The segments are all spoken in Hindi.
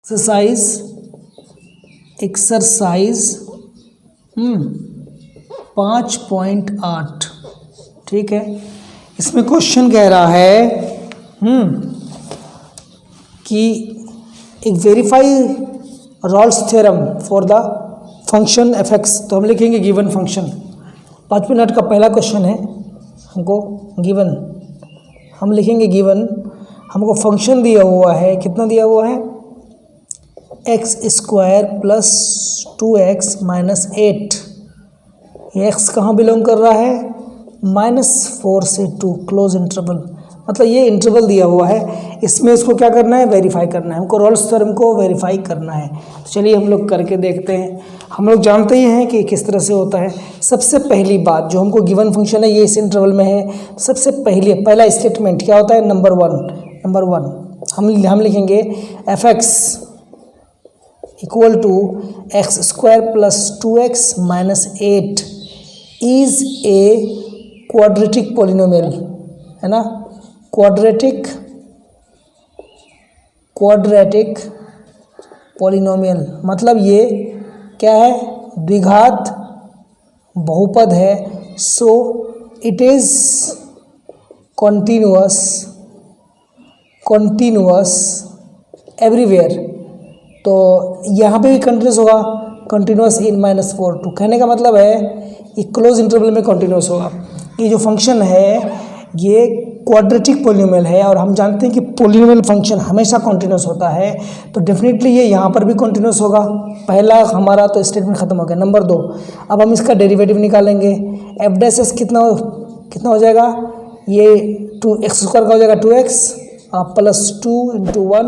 एक्सरसाइज 5.8 ठीक है। इसमें क्वेश्चन कह रहा है कि एक verify Rolle's theorem for the function f x. तो हम लिखेंगे गिवन फंक्शन। 5 मिनट का पहला क्वेश्चन है। हमको गिवन हम लिखेंगे गिवन हमको फंक्शन दिया हुआ है। कितना दिया हुआ है? X square plus 2x minus 8। ये एक्स कहाँ बिलोंग कर रहा है? -4 से 2 क्लोज इंटरवल। मतलब ये इंटरवल दिया हुआ है, इसमें इसको क्या करना है? वेरीफाई करना है। हमको रॉल्स थ्योरम को वेरीफाई करना है। तो चलिए हम लोग करके देखते हैं। हम लोग जानते ही हैं कि किस तरह से होता है। सबसे पहली बात, जो हमको गिवन फंक्शन है ये इस इंटरवल में है। सबसे पहला स्टेटमेंट क्या होता है? नंबर वन हम लिखेंगे f x equal to x square plus 2x minus 8 is a quadratic polynomial, है ना। क्वाड्रेटिक पॉलिनोमियल मतलब ये क्या है? द्विघात बहुपद है। So it is continuous everywhere. तो यहाँ पे भी कंटिन्यूस होगा, कंटिन्यूस इन -4 2। कहने का मतलब है ये क्लोज इंटरवल में कंटिन्यूस होगा। ये जो फंक्शन है ये क्वाड्रेटिक पॉलिनोमियल है और हम जानते हैं कि पॉलिनोमियल फंक्शन हमेशा कंटिन्यूस होता है। तो डेफिनेटली ये यहाँ पर भी कंटिन्यूस होगा। पहला हमारा तो स्टेटमेंट खत्म हो गया। नंबर 2, अब हम इसका डेरिवेटिव निकालेंगे। एफ डैश एस कितना हो जाएगा? ये 2x स्क्वायर का हो जाएगा 2x plus 2 into 1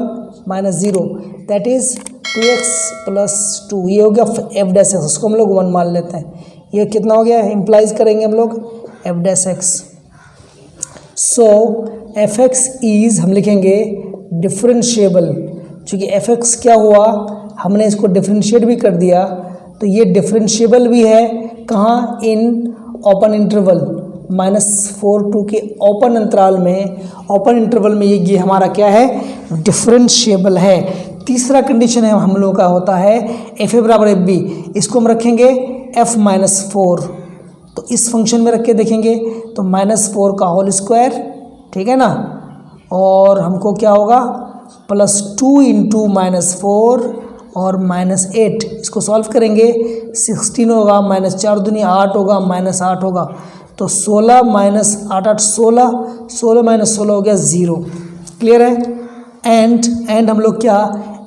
minus 0 that is 2x plus 2। ये हो गया एफ डैश एक्स, उसको हम लोग 1 मान लेते हैं। ये कितना हो गया? इम्प्लाइज करेंगे हम लोग F dash x. So F x is हम लिखेंगे डिफरेंशिएबल। चूँकि एफ एक्स क्या हुआ, हमने इसको डिफरेंशिएट भी कर दिया तो ये डिफरेंशिएबल भी है। कहाँ? इन ओपन इंटरवल -4 2 के ओपन अंतराल में। ओपन इंटरवल में ये हमारा क्या है? डिफरेंशिएबल है। तीसरा कंडीशन है हम लोगों का होता है एफ ए बराबर एफ बी। इसको हम रखेंगे f -4। तो इस फंक्शन में रख के देखेंगे तो -4 का होल स्क्वायर, ठीक है ना। और हमको क्या होगा? +2 इंटू -4 और -8। इसको सॉल्व करेंगे 16 होगा, -4 दूनी 8 होगा, -8 होगा। तो 16 - 8 8 16 -16 हो गया 0। क्लियर है। एंड हम लोग क्या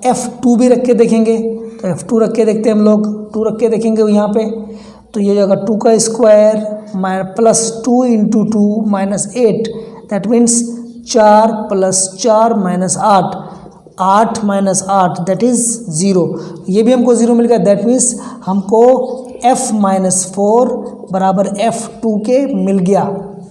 F2 भी रख के देखेंगे। तो F2 रख के देखते हैं हम लोग। 2 रख के देखेंगे यहाँ पे तो ये जगह 2 का square +2 into 2 -8 that means 4 + 4 -8 8 -8 that is 0। ये भी हमको 0 मिल गया। दैट मीन्स हमको f -4 बराबर F2 के मिल गया।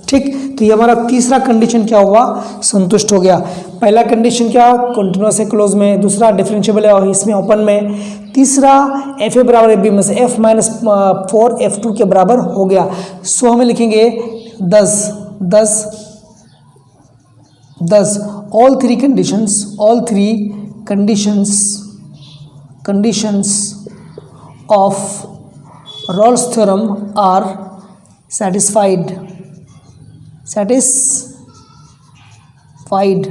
ठीक, तो ये हमारा तीसरा कंडीशन क्या हुआ? संतुष्ट हो गया। पहला कंडीशन क्या? कंटिन्यूअस है क्लोज में। दूसरा डिफरेंशिएबल है और इसमें ओपन में। तीसरा एफ ए बराबर एफ बी में से f -4 F2 के बराबर हो गया। सो हमें लिखेंगे 10 all three conditions of Rolle's theorem are satisfied।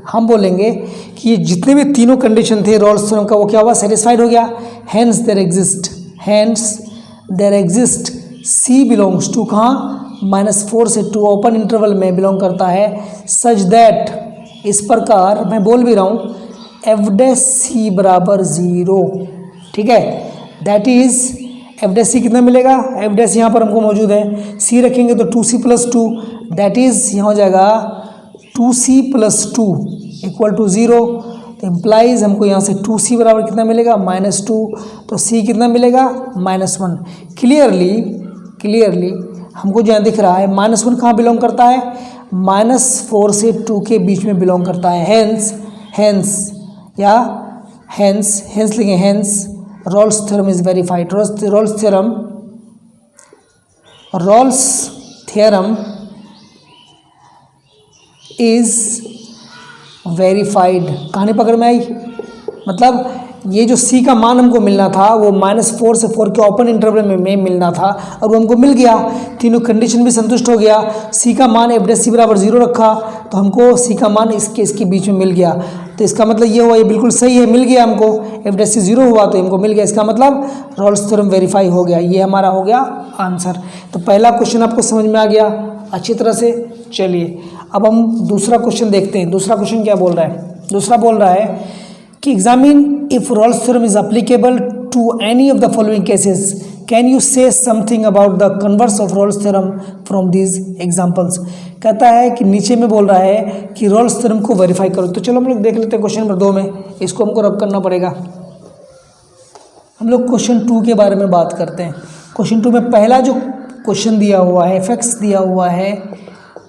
हम बोलेंगे कि ये जितने भी तीनों कंडीशन थे रॉल्स थ्योरम का वो क्या हुआ? सेटिस्फाइड हो गया। Hence there exist c belongs to कहाँ? -4 से 2 ओपन इंटरवल में बिलोंग करता है। सच दैट इस प्रकार मैं बोल भी रहा हूँ एफ डैश सी बराबर 0। ठीक है, दैट इज एफ डैश सी कितना मिलेगा? एफ डैश यहाँ पर हमको मौजूद है। सी रखेंगे तो 2c + 2 दैट इज यहाँ हो जाएगा 2c + 2 = 0। तो इम्प्लाइज हमको यहाँ से 2c बराबर कितना मिलेगा? -2। तो c कितना मिलेगा? -1। क्लियरली हमको जो यहाँ दिख रहा है -1 कहाँ बिलोंग करता है? -4 से 2 के बीच में बिलोंग करता है। हेंस लिखें hence Rolle's theorem is verified। Rolle's theorem is verified। कहानी पकड़ में आई? मतलब ये जो c का मान हमको मिलना था वो -4 से 4 के ओपन इंटरवल में मिलना था और वो हमको मिल गया। तीनों कंडीशन भी संतुष्ट हो गया। c का मान f' बराबर 0 रखा तो हमको c का मान इसके बीच में मिल गया। तो इसका मतलब ये हुआ, ये बिल्कुल सही है, मिल गया हमको। f' 0 हुआ तो हमको मिल गया, इसका मतलब रॉल्स थ्योरम वेरीफाई हो गया। ये हमारा हो गया आंसर। तो पहला क्वेश्चन आपको समझ में आ गया अच्छी तरह से। चलिए अब हम दूसरा क्वेश्चन देखते हैं। दूसरा क्वेश्चन क्या बोल रहा है? दूसरा बोल रहा है कि examine if Rolle's theorem is applicable to any of the following cases, can you say something about the converse of Rolle's theorem from these examples. कहता है कि नीचे में बोल रहा है कि रॉल्स थ्योरम को वेरीफाई करो। तो चलो हम लोग देख लेते हैं क्वेश्चन नंबर 2 में, इसको हमको रब करना पड़ेगा। हम लोग क्वेश्चन 2 के बारे में बात करते हैं। क्वेश्चन 2 में पहला जो क्वेश्चन दिया हुआ है, एफ दिया हुआ है,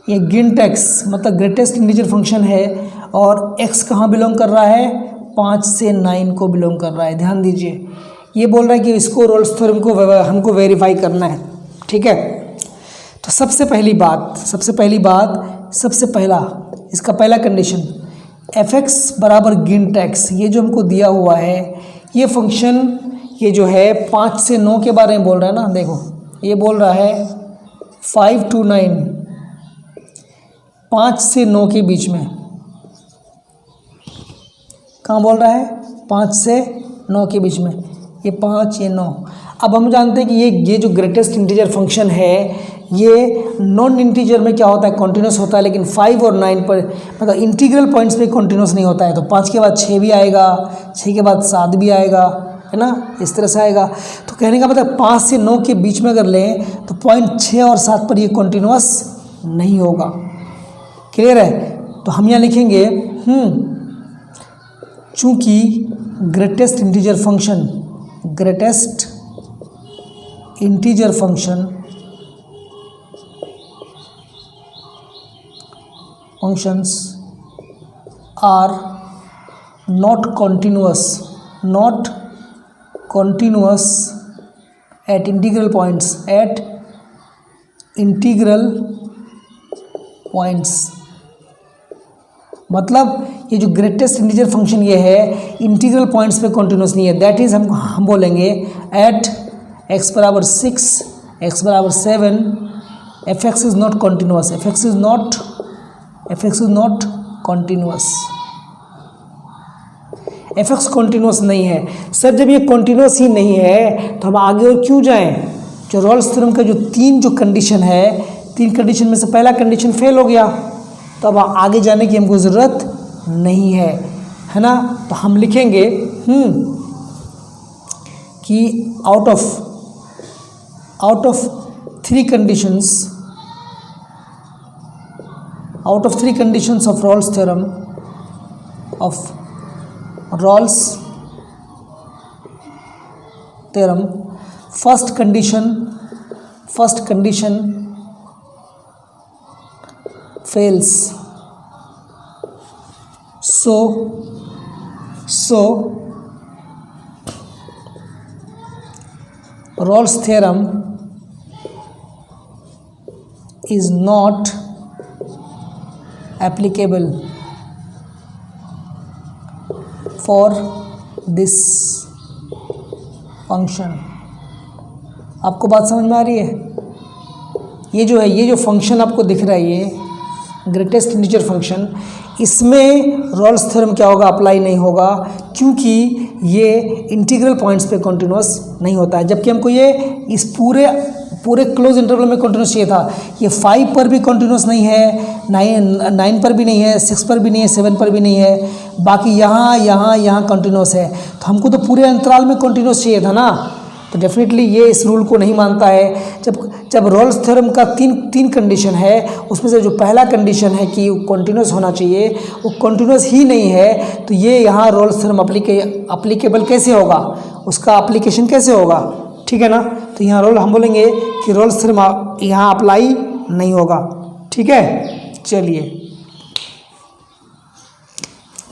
ये गिंट एक्स मतलब ग्रेटेस्ट इंटीजर फंक्शन है और एक्स कहाँ बिलोंग कर रहा है? 5 से 9 को बिलोंग कर रहा है। ध्यान दीजिए, ये बोल रहा है कि इसको रॉल्स थ्योरम को हमको वेरीफाई करना है। ठीक है, तो सबसे पहला इसका पहला कंडीशन एफ एक्स बराबर गिंट एक्स, ये जो हमको दिया हुआ है ये फंक्शन, ये जो है 5 से 9 के बारे में बोल रहा है ना। देखो ये बोल रहा है 5 to 9, 5 से 9 के बीच में। कहाँ बोल रहा है? 5 से 9 के बीच में। ये 5 ये 9। अब हम जानते हैं कि ये जो ग्रेटेस्ट इंटीजर फंक्शन है ये नॉन इंटीजर में क्या होता है? कॉन्टिन्यूस होता है, लेकिन 5 और 9 पर मतलब इंटीग्रल पॉइंट्स पे कॉन्टिन्यूस नहीं होता है। तो 5 के बाद 6 भी आएगा, 6 के बाद 7 भी आएगा, है ना, इस तरह से आएगा। तो कहने का मतलब 5 से 9 के बीच में अगर लें तो पॉइंट 6 और 7 पर ये कॉन्टिन्यूस नहीं होगा। क्लियर है? तो हम यहाँ लिखेंगे चूँकि greatest integer functions are not continuous at integral points। मतलब ये जो ग्रेटेस्ट इंटीजर फंक्शन ये है इंटीग्रल पॉइंट्स पे कॉन्टिन्यूस नहीं है। दैट इज हम बोलेंगे एट x बराबर 6, x बराबर 7 F x is not continuous, F x is not continuous, F x continuous नहीं है। सर जब ये कॉन्टिन्यूस ही नहीं है तो हम आगे और क्यों जाएं? जो रॉल्स थ्योरम का जो तीन कंडीशन है, 3 कंडीशन में से पहला कंडीशन फेल हो गया तो अब आगे जाने की हमको ज़रूरत नहीं है ना। तो हम लिखेंगे कि out of 3 conditions of Rolle's theorem, first condition fails, so Rolle's theorem is not applicable for this function। आपको बात समझ में आ रही है? ये जो फंक्शन आपको दिख रहा है, ये ग्रेटेस्ट इंटीजर फंक्शन, इसमें रॉल्स थ्योरम क्या होगा? अप्लाई नहीं होगा, क्योंकि ये इंटीग्रल पॉइंट्स पे कॉन्टिन्यूस नहीं होता है। जबकि हमको ये इस पूरे क्लोज इंटरवल में कॉन्टिन्यूस चाहिए था। ये 5 पर भी कॉन्टिन्यूस नहीं है, 9 पर भी नहीं है, 6 पर भी नहीं है, 7 पर भी नहीं है, बाकी यहाँ कॉन्टिन्यूस है। तो हमको तो पूरे अंतराल में कॉन्टिन्यूस चाहिए था ना। तो डेफिनेटली ये इस रूल को नहीं मानता है। जब रॉल्स थ्योरम का तीन कंडीशन है, उसमें से जो पहला कंडीशन है कि कॉन्टिन्यूस होना चाहिए वो कॉन्टिन्यूस ही नहीं है, तो ये यहाँ रॉल्स थ्योरम अप्लीकेबल कैसे होगा? उसका अप्लीकेशन कैसे होगा? ठीक है ना। तो यहाँ रोल हम बोलेंगे कि रॉल्स थ्योरम यहाँ अप्लाई नहीं होगा। ठीक है, चलिए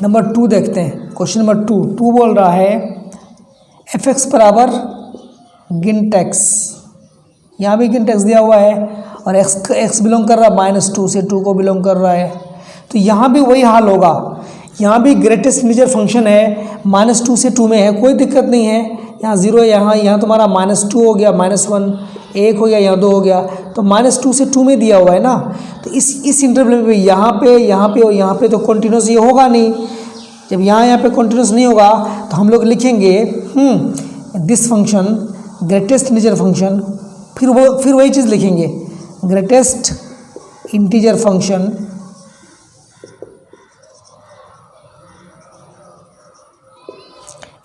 नंबर 2 देखते हैं। क्वेश्चन नंबर 2 बोल रहा है एफ एक्स बराबर गिंट एक्स, यहाँ भी गिंट एक्स दिया हुआ है और एक्स बिलोंग कर रहा है -2 से 2 को बिलोंग कर रहा है। तो यहाँ भी वही हाल होगा। यहाँ भी ग्रेटेस्ट इंटीजर फंक्शन है, -2 से 2 में है, कोई दिक्कत नहीं है। यहाँ 0 है, यहाँ तुम्हारा -2 हो गया, -1 1 हो गया, यहाँ 2 हो गया, तो -2 से 2 में दिया हुआ है ना। तो इस इंटरवल में यहाँ पे और यहाँ पे तो कंटिन्यूस ये होगा नहीं। जब यहाँ पे कंटिन्यूस नहीं होगा तो हम लोग लिखेंगे this function greatest integer function, फिर वही चीज़ लिखेंगे, greatest integer function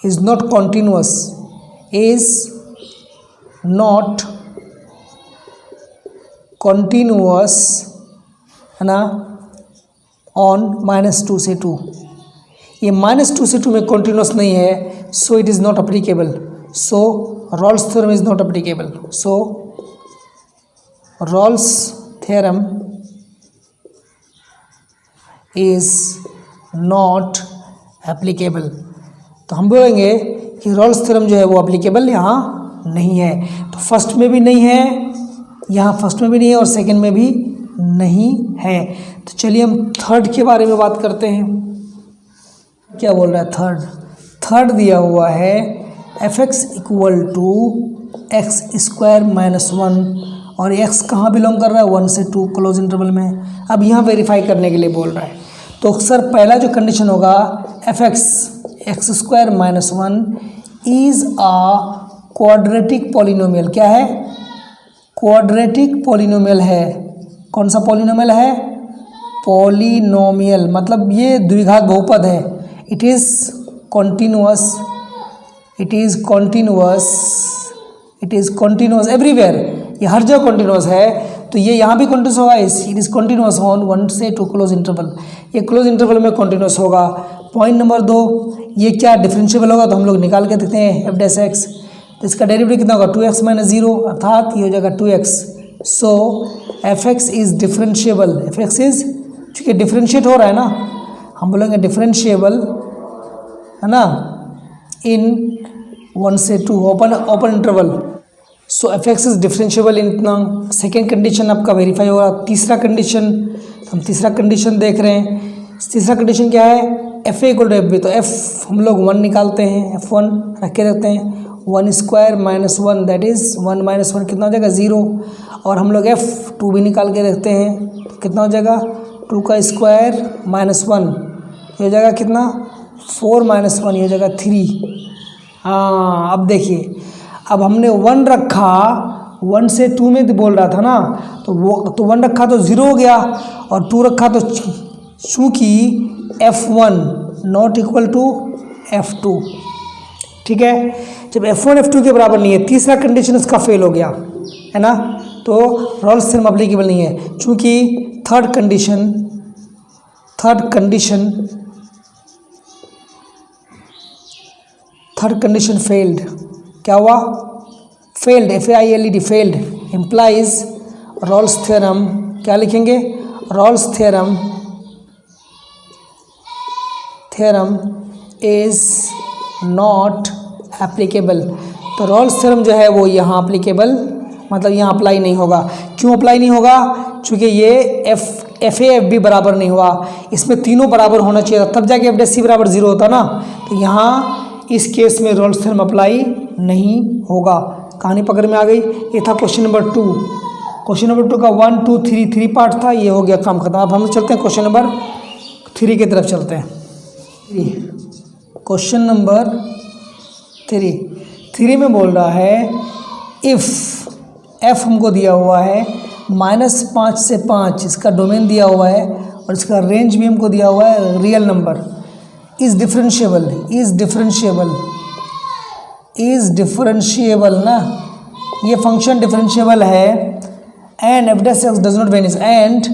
is not continuous, is not continuous है ना on -2 से 2। ये -2 से 2 में continuous नहीं है, so it is not applicable, so Rolle's theorem is not applicable, so Rolle's theorem is not applicable। तो हम बोलेंगे कि रॉल्स थ्योरम जो है वो एप्लीकेबल यहाँ नहीं है। तो फर्स्ट में भी नहीं है, यहाँ फर्स्ट में भी नहीं है और सेकंड में भी नहीं है। तो चलिए हम थर्ड के बारे में बात करते हैं। क्या बोल रहा है थर्ड दिया हुआ है f(x) = x² - 1 और x कहाँ बिलोंग कर रहा है 1 से 2 क्लोज इंटरवल में। अब यहाँ वेरीफाई करने के लिए बोल रहा है। तो सर पहला जो कंडीशन होगा f(x) x² - 1 is a quadratic polynomial. क्या है? क्वाड्रेटिक पॉलिनोमियल है। कौन सा पॉलिनोमियल है? पॉलिनोमियल मतलब ये द्विघात बहुपद है। It is continuous, it is continuous, it is continuous everywhere. ये हर जगह कॉन्टिन्यूअस है। तो ये यहाँ भी कॉन्टिन्यूस होगा। इट इज कॉन्टिन्यूअस ऑन 1 से 2 क्लोज इंटरवल। ये क्लोज इंटरवल में कॉन्टिन्यूअस होगा। पॉइंट नंबर 2, ये क्या डिफरेंशिएबल होगा? तो हम लोग निकाल के देखते हैं f'(x). तो इसका डेरिवेटिव कितना होगा 2x - 0 अर्थात ये हो जाएगा 2x। So f(x) is differentiable. f(x) is चूँकि डिफरेंशिएट हो रहा है ना, हम बोलेंगे डिफरेंशिएबल है ना इन 1 से 2 open interval. So f(x) is differentiable in इतना। सेकेंड कंडीशन आपका वेरीफाई होगा। तीसरा कंडीशन, हम तीसरा कंडीशन देख रहे हैं। तीसरा कंडीशन क्या है? fa = fb। तो f हम लोग 1 निकालते हैं, f1 रख के रखते हैं। 1² - 1 दैट इज़ 1 - 1 कितना हो जाएगा 0। और हम लोग f2 भी निकाल के रखते हैं, तो कितना हो जाएगा 2 का स्क्वायर -1 ये हो जाएगा कितना 4 - 1 ये हो जाएगा 3। हाँ अब देखिए, अब हमने 1 रखा, 1 से 2 में बोल रहा था ना, तो 1 रखा तो 0 हो गया और 2 रखा तो चूँकि f1 ≠ f2। ठीक है, जब f1 f2 के बराबर नहीं है, तीसरा कंडीशन उसका फेल हो गया है ना, तो रॉल्स थ्योरम एप्लीकेबल नहीं है। चूँकि थर्ड कंडीशन फेल्ड। क्या हुआ? Failed, FAILED failed implies Rolle's theorem. क्या लिखेंगे? Rolle's theorem is not applicable. तो रॉल्स थ्योरम जो है वो यहाँ एप्लीकेबल मतलब यहाँ अप्लाई नहीं होगा। क्यों अप्लाई नहीं होगा? चूँकि ये FA FB बराबर नहीं हुआ, इसमें तीनों बराबर होना चाहिए था, तब जाके f'(c) = 0 होता ना। तो यहाँ इस केस में रॉल्स थ्योरम अप्लाई नहीं होगा। कहानी पकड़ में आ गई। ये था क्वेश्चन नंबर 2। क्वेश्चन नंबर 2 का 1 2 3 पार्ट था, ये हो गया काम खत्म। अब हम चलते हैं क्वेश्चन नंबर 3 की तरफ चलते हैं। क्वेश्चन नंबर 3 में बोल रहा है इफ़ f हमको दिया हुआ है -5 से 5, इसका डोमेन दिया हुआ है और इसका रेंज भी हमको दिया हुआ है, रियल नंबर इज़ डिफरेंशिएबल ना, ये फंक्शन डिफरेंशिएबल है and f'(x) does not vanish and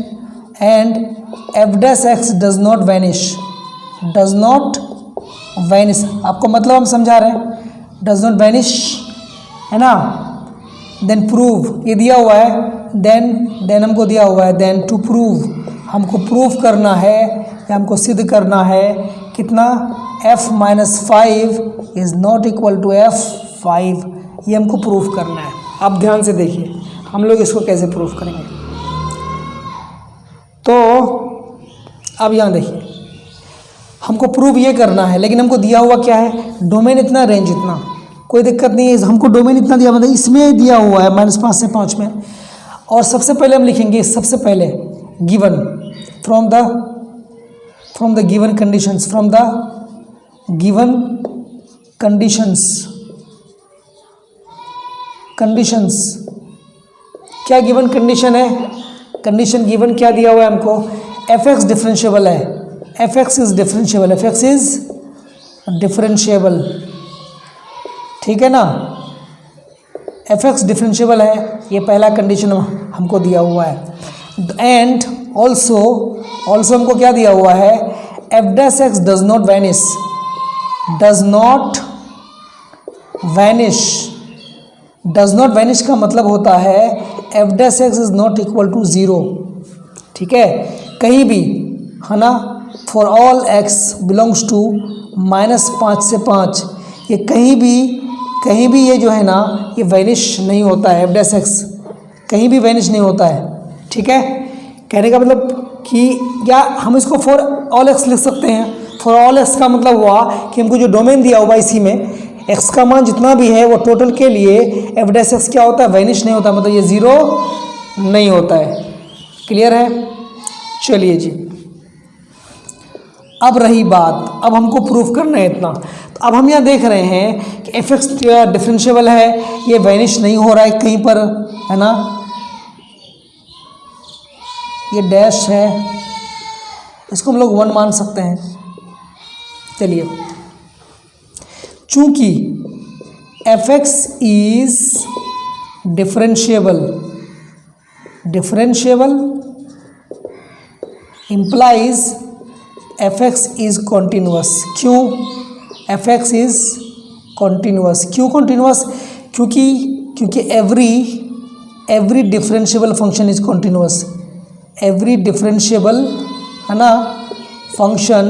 f'(x) does not vanish. आपको मतलब हम समझा रहे हैं, डज नॉट वैनिश है ना। देन प्रूव, ये दिया हुआ है, देन हमको दिया हुआ है, देन टू प्रूव, हमको प्रूव करना है या हमको सिद्ध करना है कितना f-5 is not equal to f5। ये हमको प्रूव करना है। अब ध्यान से देखिए हम लोग इसको कैसे प्रूव करेंगे। तो अब यहाँ देखिए, हमको प्रूव ये करना है, लेकिन हमको दिया हुआ क्या है, डोमेन इतना, रेंज इतना, कोई दिक्कत नहीं है, हमको डोमेन इतना दिया, मतलब इसमें दिया हुआ है -5 से 5 में। और सबसे पहले हम लिखेंगे, सबसे पहले given from the given conditions, from the given conditions क्या गिवन कंडीशन है, कंडीशन गिवन क्या दिया हुआ है हमको, f(x) डिफरेंशिएबल है, f(x) is differentiable, f(x) is differentiable, ठीक है ना, f(x) डिफरेंशिएबल है, ये पहला कंडीशन हमको दिया हुआ है। एंड ऑल्सो हमको क्या दिया हुआ है, f(x) डज नॉट वैनिश का मतलब होता है f(x) is not equal to 0, ठीक है, कहीं भी, है ना, for all x belongs to -5 से 5, ये कहीं भी ये जो है ना, ये वैनिश नहीं होता है, f(x) कहीं भी वैनिश नहीं होता है, ठीक है। कहने का मतलब कि या हम इसको फॉर ऑल x लिख सकते हैं। फॉर ऑल x का मतलब हुआ कि हमको जो डोमेन दिया हुआ इसी में x का मान जितना भी है वो टोटल के लिए f(x) क्या होता है, वैनिश नहीं होता, मतलब ये 0 नहीं होता है। क्लियर है? चलिए जी, अब रही बात, अब हमको प्रूफ करना है इतना। तो अब हम यहाँ देख रहे हैं कि f(x) डिफरेंशिएबल है, ये वैनिश नहीं हो रहा है कहीं पर, है ना, ये डैश है, इसको हम लोग 1 मान सकते हैं। चलिए, चूंकि f(x) is differentiable implies f(x) is continuous. क्यों f(x) इज कॉन्टिन्यूअस? क्यों कॉन्टिन्यूअस? क्योंकि every differentiable function is continuous, every differentiable, है ना, फंक्शन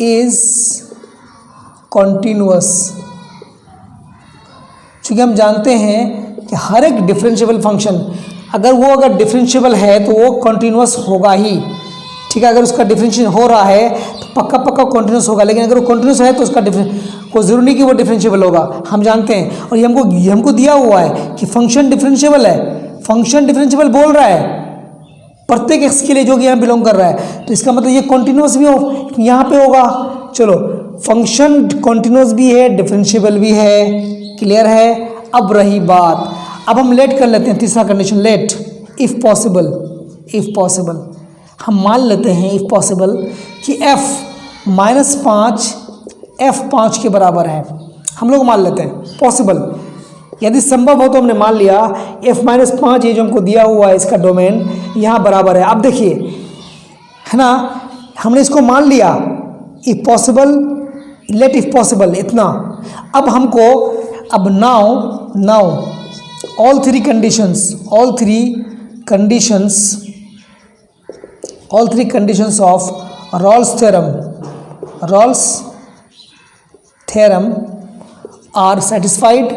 इज कॉन्टिन्यूअस। चूँकि हम जानते हैं कि हर एक डिफरेंशिएबल फंक्शन अगर डिफरेंशिएबल है तो वो कॉन्टिन्यूअस होगा ही, ठीक है। अगर उसका डिफरेंशिएशन हो रहा है तो पक्का कॉन्टिन्यूअस होगा, लेकिन अगर वो कॉन्टिन्यूअस है तो उसका कोई ज़रूरी नहीं कि वो डिफरेंशिएबल होगा, हम जानते हैं। और ये हमको दिया हुआ है कि फंक्शन डिफरेंशिएबल है, फंक्शन डिफरेंशिएबल बोल रहा है प्रत्येक x के लिए जो कि यहाँ बिलोंग कर रहा है, तो इसका मतलब ये कॉन्टिन्यूअस भी यहाँ पे होगा। चलो, फंक्शन कॉन्टिन्यूअस भी है, डिफरेंशिएबल भी है। क्लियर है? अब रही बात, अब हम लेट कर लेते हैं तीसरा कंडीशन, लेट इफ़ पॉसिबल हम मान लेते हैं इफ़ पॉसिबल कि f-5 f(5) के बराबर है, हम लोग मान लेते हैं पॉसिबल, यदि संभव हो तो हमने मान लिया f-5 ये जो हमको दिया हुआ है इसका डोमेन यहाँ बराबर है। अब देखिए, है ना, हमने इसको मान लिया if possible, let if possible इतना। अब हमको अब now all three conditions of Rolle's theorem are satisfied।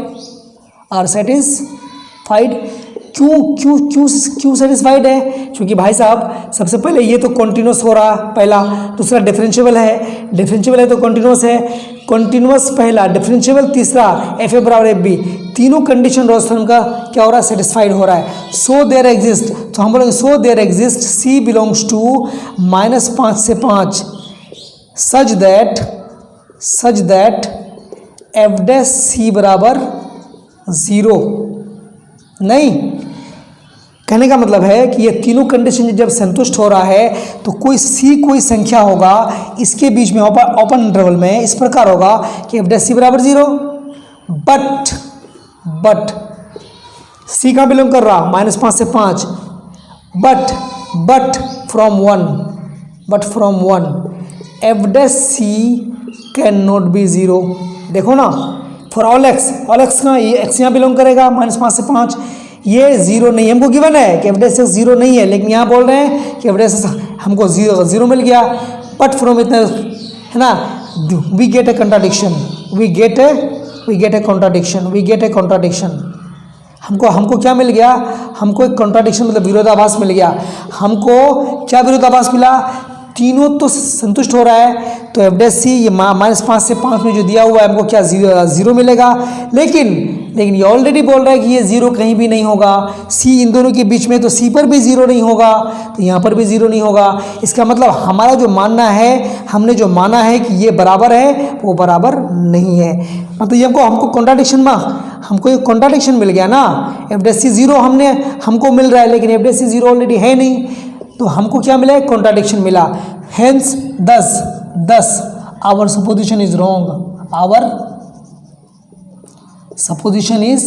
क्यों सेटिस्फाइड है? क्योंकि भाई साहब सबसे पहले ये तो कॉन्टिन्यूस हो रहा पहला, दूसरा डिफरेंशिएबल है तो कॉन्टिन्यूस है, कॉन्टिन्यूस पहला, डिफरेंशिएबल तीसरा, f(a) बराबर f(b), तीनों कंडीशन रॉल्स थ्योरम का क्या हो रहा है, सेटिस्फाइड हो रहा है। सो देयर एग्जिस्ट, तो हम बोलेंगे so there exist c belongs to -5 से 5 सच दैट f' बराबर 0 नहीं। कहने का मतलब है कि ये तीनों कंडीशन जब संतुष्ट हो रहा है तो कोई संख्या होगा इसके बीच में ओपन इंटरवल में इस प्रकार होगा कि f' बराबर 0, बट c का बिलोंग कर रहा -5 से 5, but from 1 f' can not be 0। देखो ना, फॉर ऑल एक्स का ये x यहाँ बिलोंग करेगा -5 से 5, ये 0 नहीं, हमको गिवन है कि f' 0 नहीं है, लेकिन यहाँ बोल रहे हैं कि f' हमको 0 मिल गया। बट फ्रॉम इतना, है ना, वी गेट ए कॉन्ट्राडिक्शन। हमको क्या मिल गया? हमको एक कॉन्ट्राडिक्शन मतलब विरोधाभास मिल गया। हमको क्या विरोधाभास मिला तीनों तो संतुष्ट हो रहा है, तो एफ डैश सी ये -5 से 5 में जो दिया हुआ है हमको क्या जीरो मिलेगा। लेकिन ये ऑलरेडी बोल रहा है कि ये जीरो कहीं भी नहीं होगा, सी इन दोनों के बीच में, तो सी पर भी जीरो नहीं होगा, तो यहाँ पर भी जीरो नहीं होगा। इसका मतलब हमारा जो मानना है, हमने जो माना है कि ये बराबर है वो बराबर नहीं है। मतलब ये हमको कॉन्ट्राडिक्शन में हमको ये कॉन्ट्राडिक्शन मिल गया ना। एफ डैश सी जीरो हमको मिल रहा है, लेकिन f dash c zero already है नहीं, तो हमको क्या मिला है, कॉन्ट्राडिक्शन मिला। Hence 10 our supposition is wrong, our supposition is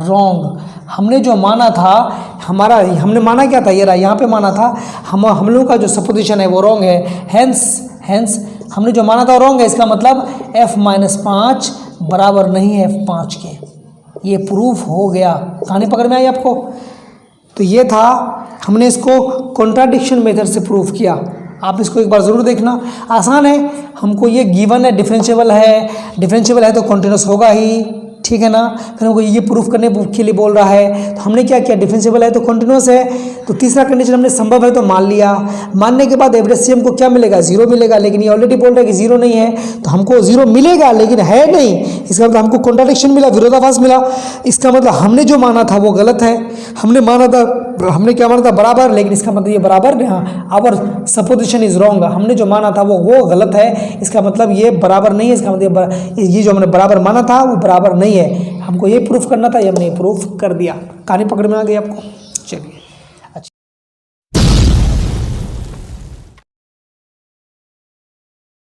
wrong. हमने जो माना था, हमने माना क्या था, ये रहा यहाँ पे माना था, हम लोग का जो सपोजिशन है वो रॉन्ग है। हेंस हमने जो माना था रॉन्ग है, इसका मतलब f-5 बराबर नहीं है f5 के। ये प्रूफ हो गया। कहानी पकड़ में आई आपको? तो ये था, हमने इसको कॉन्ट्राडिक्शन मेथड से प्रूफ किया। आप इसको एक बार ज़रूर देखना, आसान है। हमको ये गिवन है, डिफरेंशिएबल है तो कॉन्टिन्यूस होगा ही, ठीक है ना। फिर हमको ये प्रूफ करने के लिए बोल रहा है, तो हमने क्या किया, डिफरेंशिएबल है तो कॉन्टिन्यूस है। तो तीसरा कंडीशन हमने संभव है तो मान लिया। मानने के बाद एवरेज सी हमको क्या मिलेगा, जीरो मिलेगा। लेकिन ये ऑलरेडी बोल रहा है कि जीरो नहीं है, तो हमको जीरो मिलेगा लेकिन है नहीं। इसका मतलब हमको कॉन्ट्राडिक्शन मिला, विरोधाभास मिला। इसका मतलब हमने जो माना था वो गलत है। हमने क्या माना था, बराबर, लेकिन इसका मतलब ये बराबर नहीं। हाँ, आवर सपोजिशन इज रॉन्ग, हमने जो माना था वो गलत है। इसका मतलब ये बराबर नहीं है। इसका मतलब ये जो हमने बराबर माना था वो बराबर नहीं है। हमको ये प्रूफ करना था, ये हमने प्रूफ कर दिया। कहानी पकड़ में आ गई आपको?